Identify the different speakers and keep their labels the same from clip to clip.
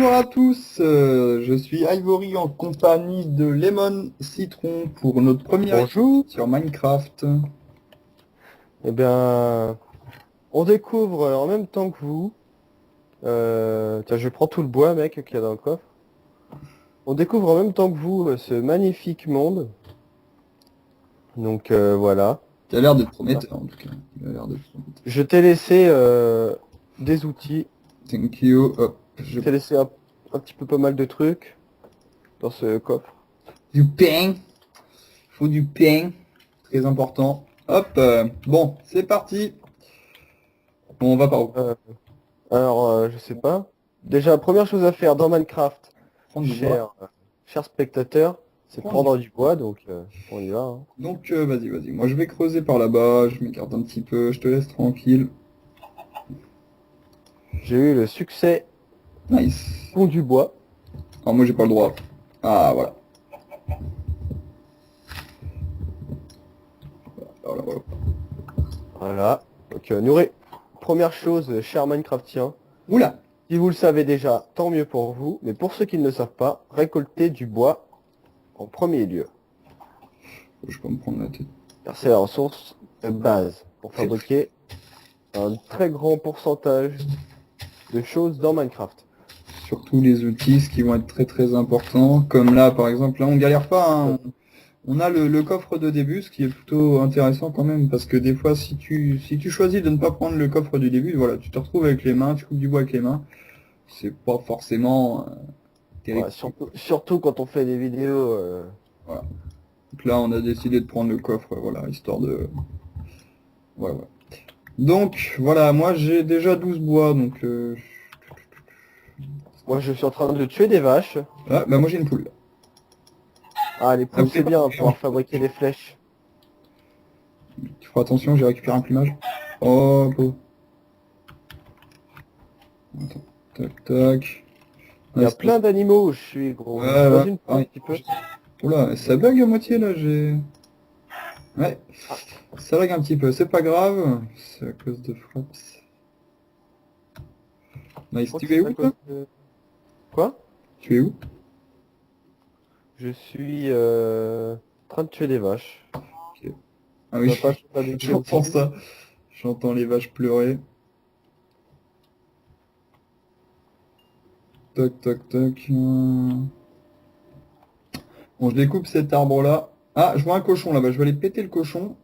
Speaker 1: Bonjour à tous, je suis Ivory en compagnie de Lemon Citron pour notre première
Speaker 2: Bonjour.
Speaker 1: épisode sur Minecraft.
Speaker 2: Eh bien, on découvre en même temps que vous. Tiens, je prends tout le bois, mec, qu'il y a dans le coffre. On découvre en même temps que vous ce magnifique monde. Donc voilà.
Speaker 1: Il a l'air d'être
Speaker 2: Ah.
Speaker 1: prometteur en tout cas. Il a l'air d'être prometteur.
Speaker 2: Je t'ai laissé des outils.
Speaker 1: Thank you. Hop,
Speaker 2: Je t'ai laissé un petit peu pas mal de trucs dans ce coffre.
Speaker 1: Du pain. Faut du pain. Très important. Hop, bon, c'est parti. Bon, on va par où?
Speaker 2: Euh, alors, je sais pas. Déjà, première chose à faire dans Minecraft,
Speaker 1: Prendre du bois.
Speaker 2: cher spectateur, c'est de
Speaker 1: Prendre du...
Speaker 2: prendre du bois. Donc, on y va, hein.
Speaker 1: Donc, vas-y. Moi, je vais creuser par là-bas. Je m'écarte un petit peu. Je te laisse tranquille.
Speaker 2: J'ai eu le succès
Speaker 1: Nice.
Speaker 2: pont du bois.
Speaker 1: Alors, moi, j'ai pas le droit. Ah, voilà. Voilà.
Speaker 2: Voilà. Donc, première chose, cher Minecraftien,
Speaker 1: Oula.
Speaker 2: si vous le savez déjà, tant mieux pour vous, mais pour ceux qui ne le savent pas, récoltez du bois en premier lieu,
Speaker 1: Je peux me prendre la tête.
Speaker 2: car c'est la ressource de base pour fabriquer un très grand pourcentage de choses dans Minecraft.
Speaker 1: Surtout les outils, ce qui vont être très très importants. Comme là, par exemple, là, on galère pas, hein. On a le coffre de début, ce qui est plutôt intéressant quand même, parce que des fois, si tu choisis de ne pas prendre le coffre du début, voilà, tu te retrouves avec les mains, tu coupes du bois avec les mains. C'est pas forcément terrible.
Speaker 2: Ouais, surtout quand on fait des vidéos.
Speaker 1: Voilà. Donc là, on a décidé de prendre le coffre, voilà, histoire de... Voilà. Donc, voilà, moi j'ai déjà 12 bois, donc...
Speaker 2: Moi, je suis en train de tuer des vaches.
Speaker 1: Ah, bah moi j'ai une poule.
Speaker 2: Ah, les
Speaker 1: Ah,
Speaker 2: poules,
Speaker 1: vous
Speaker 2: c'est
Speaker 1: savez
Speaker 2: bien
Speaker 1: pas,
Speaker 2: pour pouvoir fabriquer des flèches.
Speaker 1: tu feras attention, j'ai récupéré un plumage. Oh, beau. Attends, tac.
Speaker 2: Il y a
Speaker 1: Nice.
Speaker 2: plein d'animaux où je suis, gros. Je suis dans
Speaker 1: Ouais,
Speaker 2: une poule un
Speaker 1: pareil.
Speaker 2: petit peu.
Speaker 1: Oula, ça bug à moitié là, j'ai... Ouais,
Speaker 2: Ah,
Speaker 1: ça lag un petit peu, c'est pas grave, c'est à cause de Fraps.
Speaker 2: je
Speaker 1: Nice,
Speaker 2: crois que
Speaker 1: tu es
Speaker 2: c'est à
Speaker 1: où
Speaker 2: cause
Speaker 1: toi?
Speaker 2: de... Quoi?
Speaker 1: Tu es où?
Speaker 2: Je suis en train de tuer des vaches.
Speaker 1: Ok. Ah
Speaker 2: Ça va
Speaker 1: oui,
Speaker 2: pas se faire des
Speaker 1: j'entends
Speaker 2: petits.
Speaker 1: ça. J'entends les vaches pleurer. Tac. Bon, je découpe cet arbre-là. Ah, je vois un cochon là-bas, je vais aller péter le cochon.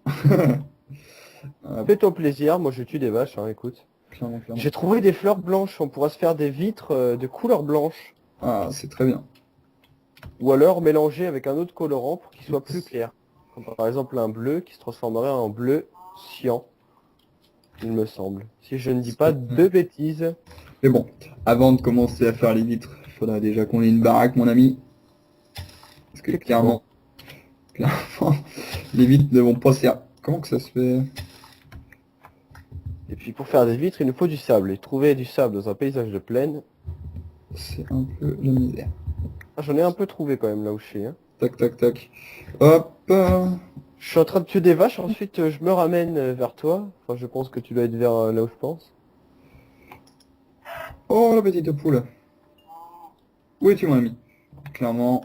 Speaker 1: Ah,
Speaker 2: Fais-toi plaisir, moi je tue des vaches, hein, écoute.
Speaker 1: clairement.
Speaker 2: J'ai trouvé des fleurs blanches, on pourra se faire des vitres de couleur blanche.
Speaker 1: Ah, c'est très bien.
Speaker 2: Ou alors mélanger avec un autre colorant pour qu'il soit plus clair. Comme par exemple un bleu qui se transformerait en bleu cyan, il me semble. Si je ne dis pas de bêtises.
Speaker 1: Mais bon, avant de commencer à faire les vitres, il faudra déjà qu'on ait une baraque, mon ami. Parce que
Speaker 2: Effectivement.
Speaker 1: clairement, les vitres ne vont pas servir. Comment que ça se fait?
Speaker 2: Et puis pour faire des vitres, il nous faut du sable. Et trouver du sable dans un paysage de plaine,
Speaker 1: C'est un peu la misère.
Speaker 2: ah, j'en ai un peu trouvé quand même là où je suis, hein.
Speaker 1: Tac. Hop.
Speaker 2: Je suis en train de tuer des vaches, ensuite je me ramène vers toi. Enfin, je pense que tu dois être vers là où je pense.
Speaker 1: Oh, la petite poule. Où es-tu, mon ami? Clairement.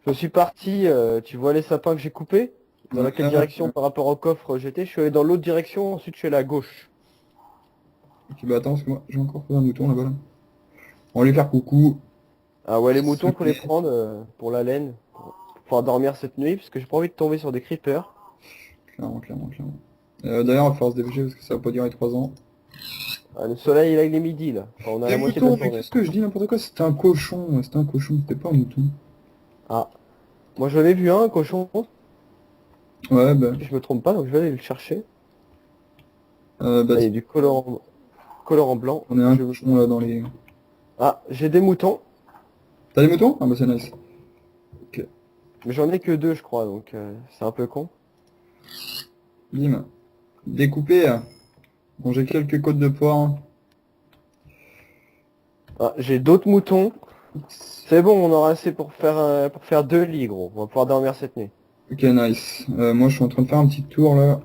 Speaker 2: Je suis parti, tu vois les sapins que j'ai coupés? Dans laquelle direction par rapport au coffre j'étais? Je suis allé dans l'autre direction, ensuite je suis allé à gauche.
Speaker 1: Ok, bah attends, parce que moi, j'ai encore trouvé un mouton là-bas. Là. On va lui faire coucou.
Speaker 2: Ah ouais, les
Speaker 1: Se
Speaker 2: moutons, faut les
Speaker 1: met-
Speaker 2: prendre pour la laine, pour pouvoir dormir cette nuit, parce que j'ai pas envie de tomber sur des creepers.
Speaker 1: Clairement. D'ailleurs, il va falloir se dépêcher parce que ça va pas durer 3 ans.
Speaker 2: Ah, le soleil, là, il est midi, là. Enfin, on a
Speaker 1: Des
Speaker 2: la moitié de la
Speaker 1: moutons, mais
Speaker 2: journée.
Speaker 1: qu'est-ce que je dis n'importe quoi? C'était un cochon, c'était pas un mouton.
Speaker 2: Ah, moi j'en ai vu un cochon,
Speaker 1: Ouais, bah,
Speaker 2: si je me trompe pas, donc je vais aller le chercher.
Speaker 1: bah
Speaker 2: Ah, il y a du colorant blanc.
Speaker 1: on est un cochon là dans les...
Speaker 2: Ah, j'ai des moutons,
Speaker 1: T'as des moutons? Ah bah c'est nice. Ok,
Speaker 2: mais j'en ai que deux, je crois, donc c'est un peu con.
Speaker 1: bim. Découpé. Bon, j'ai quelques côtes de porc, hein.
Speaker 2: Ah, j'ai d'autres moutons. C'est bon, on aura assez pour faire deux lits, gros. On va pouvoir dormir cette nuit.
Speaker 1: Ok, nice. Moi, je suis en train de faire un petit tour là.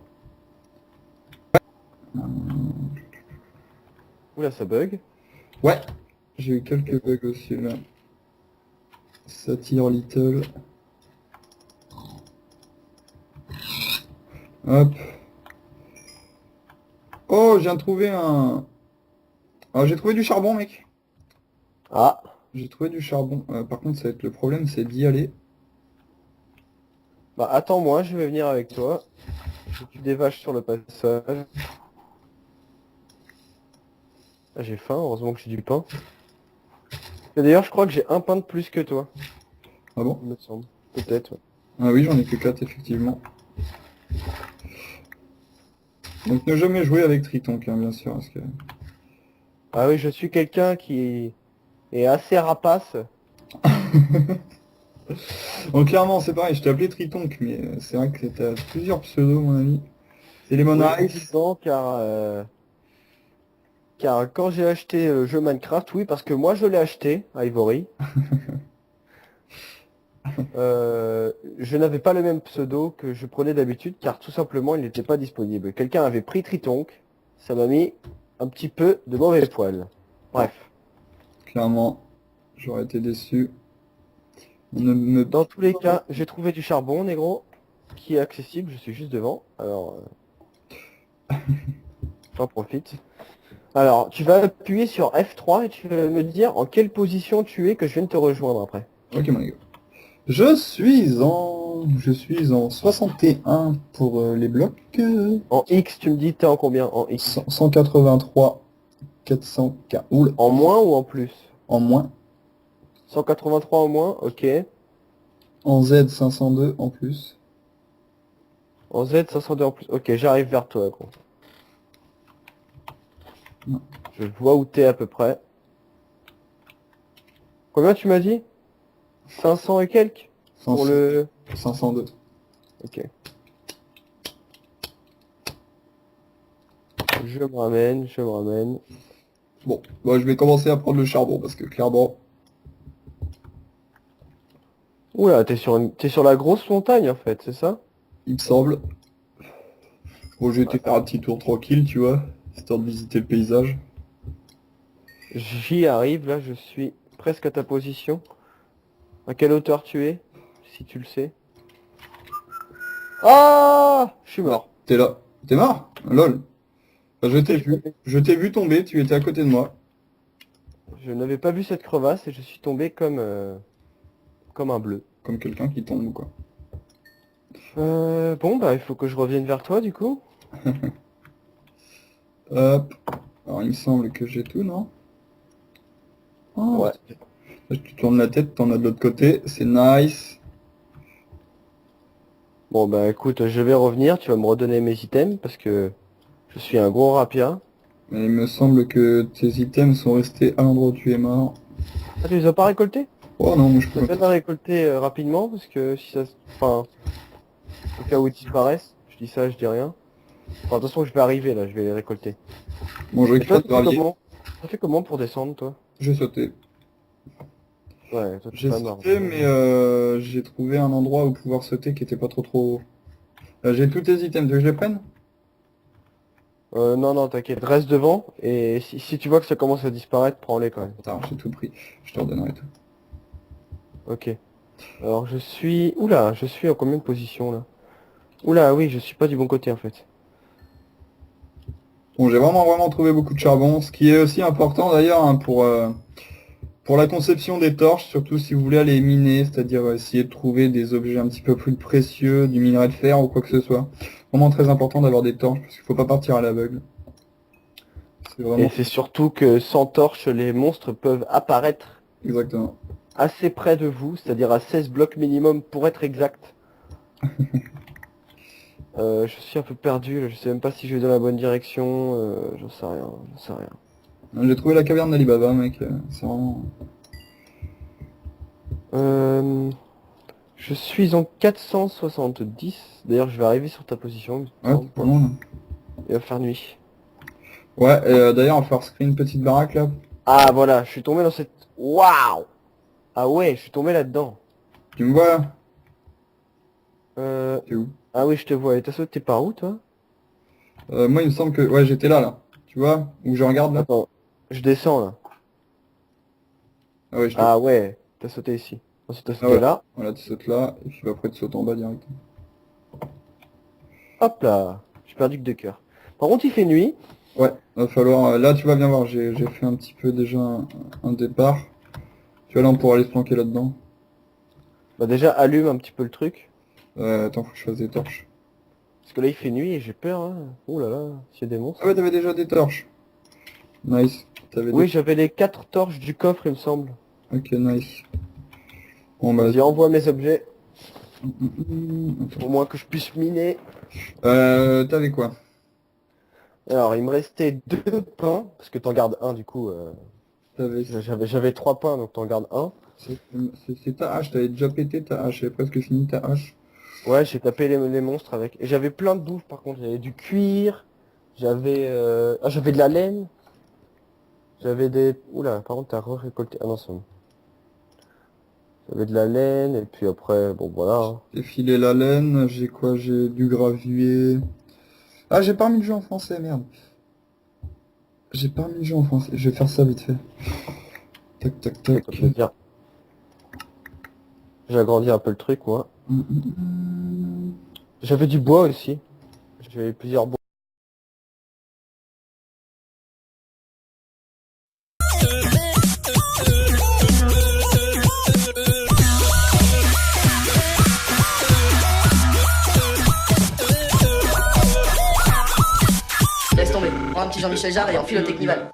Speaker 2: Oula, ça bug.
Speaker 1: Ouais, J'ai eu quelques bugs aussi là. Ça tire little. Hop. Oh, j'ai trouvé un... Ah, j'ai trouvé du charbon, mec.
Speaker 2: Ah,
Speaker 1: J'ai trouvé du charbon. Par contre, ça va être le problème, c'est d'y aller.
Speaker 2: bah attends-moi, je vais venir avec toi. J'ai tué des vaches sur le passage. Ah, j'ai faim, heureusement que j'ai du pain. Et d'ailleurs, je crois que j'ai un pain de plus que toi,
Speaker 1: Ah bon?
Speaker 2: il me semble. Peut-être, ouais.
Speaker 1: Ah oui, j'en ai que 4, effectivement. Donc ne jamais jouer avec Tritonk, hein, bien sûr. Parce que...
Speaker 2: Ah oui, je suis quelqu'un qui est assez rapace.
Speaker 1: Donc clairement, c'est pareil, je t'ai appelé Tritonk, mais c'est vrai que t'as plusieurs pseudos, mon ami. C'est Lemon
Speaker 2: Oui,
Speaker 1: Ice.
Speaker 2: effectivement, car quand j'ai acheté le jeu Minecraft, oui, parce que moi je l'ai acheté, Ivory, je n'avais pas le même pseudo que je prenais d'habitude, car tout simplement il n'était pas disponible. Quelqu'un avait pris Tritonk, ça m'a mis un petit peu de mauvais poil. Bref.
Speaker 1: Clairement, j'aurais été déçu. On ne me...
Speaker 2: Dans tous les cas, j'ai trouvé du charbon, négro, qui est accessible, je suis juste devant, alors j'en profite. Alors, tu vas appuyer sur F3 et tu vas me dire en quelle position tu es que je viens de te rejoindre après.
Speaker 1: Ok, mon gars. Je suis en 61 pour les blocs.
Speaker 2: En X, tu me dis t'es en combien en X?
Speaker 1: 183 400K. Oula,
Speaker 2: En moins ou en plus?
Speaker 1: en moins.
Speaker 2: 183 en moins, ok.
Speaker 1: En Z 502 en plus.
Speaker 2: En Z, 502 en plus. Ok, j'arrive vers toi, gros.
Speaker 1: Non.
Speaker 2: Je vois où t'es à peu près. Combien tu m'as dit? 500 et quelques? Pour
Speaker 1: 500,
Speaker 2: le...
Speaker 1: 502.
Speaker 2: Ok. Je me ramène, je me ramène.
Speaker 1: Bon, bah, je vais commencer à prendre le charbon parce que clairement,
Speaker 2: Oula, t'es sur la grosse montagne en fait, c'est ça?
Speaker 1: il me semble. Bon, j'ai été
Speaker 2: Ouais.
Speaker 1: faire un petit tour tranquille, tu vois, histoire de visiter le paysage.
Speaker 2: J'y arrive, là, je suis presque à ta position. À quelle hauteur tu es? Si tu le sais. Ah! Je suis
Speaker 1: Ouais,
Speaker 2: mort.
Speaker 1: t'es là. T'es mort? Lol. Bah, je
Speaker 2: Je
Speaker 1: t'ai
Speaker 2: suis
Speaker 1: vu.
Speaker 2: tombé.
Speaker 1: Je t'ai vu tomber, tu étais à côté de moi.
Speaker 2: Je n'avais pas vu cette crevasse et je suis tombé comme un bleu.
Speaker 1: Comme quelqu'un qui tombe, quoi.
Speaker 2: Bon, bah, il faut que je revienne vers toi, du coup.
Speaker 1: Hop. Alors, il me semble que j'ai tout, non? Oh,
Speaker 2: Ouais.
Speaker 1: là, tu tournes la tête, t'en as de l'autre côté. C'est nice.
Speaker 2: Bon, bah, écoute, je vais revenir. Tu vas me redonner mes items parce que je suis un gros rapia.
Speaker 1: Mais il me semble que tes items sont restés à l'endroit où tu es mort.
Speaker 2: Ah, tu les as pas récoltés?
Speaker 1: Oh non, moi je
Speaker 2: Je
Speaker 1: peux...
Speaker 2: vais les récolter rapidement parce que si ça... Enfin, au cas où ils disparaissent. Je dis ça, je dis rien. Enfin, de toute façon, je vais arriver, là. Je vais les récolter.
Speaker 1: Bon, je
Speaker 2: Et toi,
Speaker 1: récupère du
Speaker 2: tu fais
Speaker 1: gravier.
Speaker 2: comment? Tu fais comment pour descendre, toi?
Speaker 1: J'ai sauté.
Speaker 2: Ouais, toi, t'es
Speaker 1: J'ai
Speaker 2: pas mort.
Speaker 1: sauté, mais j'ai trouvé un endroit où pouvoir sauter qui était pas trop haut. J'ai tous tes items, tu veux que je les prenne?
Speaker 2: Non, non, t'inquiète. Reste devant. Et si tu vois que ça commence à disparaître, prends-les quand même.
Speaker 1: Attends, j'ai tout pris. Je te redonnerai tout.
Speaker 2: Ok. Alors, je suis... Oula, je suis en combien de position, là? Oula, oui, je suis pas du bon côté, en fait.
Speaker 1: Bon, j'ai vraiment trouvé beaucoup de charbon, ce qui est aussi important d'ailleurs hein, pour la conception des torches, surtout si vous voulez aller miner, c'est-à-dire essayer de trouver des objets un petit peu plus précieux, du minerai de fer ou quoi que ce soit. Vraiment très important d'avoir des torches, parce qu'il faut pas partir à l'aveugle. C'est
Speaker 2: Et
Speaker 1: vraiment...
Speaker 2: c'est surtout que sans torche, les monstres peuvent apparaître
Speaker 1: Exactement.
Speaker 2: assez près de vous, c'est-à-dire à 16 blocs minimum pour être exact. Je suis un peu perdu, là, je sais même pas si je vais dans la bonne direction, j'en sais rien, j'en sais rien.
Speaker 1: J'ai trouvé la caverne d'Alibaba, mec. C'est vraiment...
Speaker 2: Euh, je suis en 470, d'ailleurs je vais arriver sur ta position, il me
Speaker 1: Ouais,
Speaker 2: semble.
Speaker 1: pas loin, là.
Speaker 2: Il va faire nuit.
Speaker 1: Ouais, d'ailleurs, on va falloir se créer une petite baraque, là.
Speaker 2: Ah voilà, je suis tombé dans cette... Waouh! Ah ouais, je suis tombé là-dedans.
Speaker 1: Tu me vois, là?
Speaker 2: Euh...
Speaker 1: T'es où?
Speaker 2: Ah oui, je te vois, et t'as sauté par où, toi?
Speaker 1: Moi, il me semble que... Ouais, j'étais là, là. Tu vois? Où je regarde, là?
Speaker 2: Attends, je descends, là.
Speaker 1: Ah ouais, je te...
Speaker 2: Ah ouais, t'as sauté ici. Ensuite t'as
Speaker 1: Ah
Speaker 2: sauté
Speaker 1: ouais.
Speaker 2: là.
Speaker 1: Voilà, tu sautes là, et puis après tu sautes en bas direct.
Speaker 2: Hop là, j'ai perdu que 2 cœurs. Par contre il fait nuit.
Speaker 1: Ouais, va falloir... Là, tu vas bien voir, j'ai fait un petit peu déjà un départ. Tu vois, là, on pourra aller se planquer là-dedans.
Speaker 2: Bah déjà allume un petit peu le truc.
Speaker 1: Attends, faut que je fasse des torches.
Speaker 2: Parce que là il fait nuit et j'ai peur. Hein. Ouh là là, s'il y a des
Speaker 1: Ah
Speaker 2: monstres.
Speaker 1: ouais, t'avais déjà des torches. Nice. T'avais des...
Speaker 2: Oui, j'avais les 4 torches du coffre il me semble.
Speaker 1: Ok, nice. Bon, bah...
Speaker 2: Vas-y, envoie mes objets.
Speaker 1: Attends.
Speaker 2: Au moins que je puisse miner.
Speaker 1: T'avais quoi?
Speaker 2: Alors il me restait 2 pains. Parce que t'en gardes un du coup.
Speaker 1: T'avais...
Speaker 2: J'avais 3 pains donc t'en gardes un.
Speaker 1: C'est ta hache, t'avais déjà pété ta hache, j'avais presque fini ta hache.
Speaker 2: Ouais, j'ai tapé les monstres avec. Et j'avais plein de bouffe par contre. J'avais du cuir. J'avais de la laine. J'avais des... Oula, par contre t'as récolté. Ah non, c'est bon. J'avais de la laine et puis après, bon voilà. Hein.
Speaker 1: J'ai filé la laine, j'ai quoi? J'ai du gravier. Ah, j'ai pas mis le jeu en français, merde. J'ai pas mis le jeu en français, je vais faire ça vite fait. Tac, tac, tac.
Speaker 2: Ça peut dire. J'ai agrandi un peu le truc moi. J'avais du bois aussi. J'avais plusieurs bois.
Speaker 3: Laisse tomber, prends un petit Jean-Michel Jarre et enfile au Technival.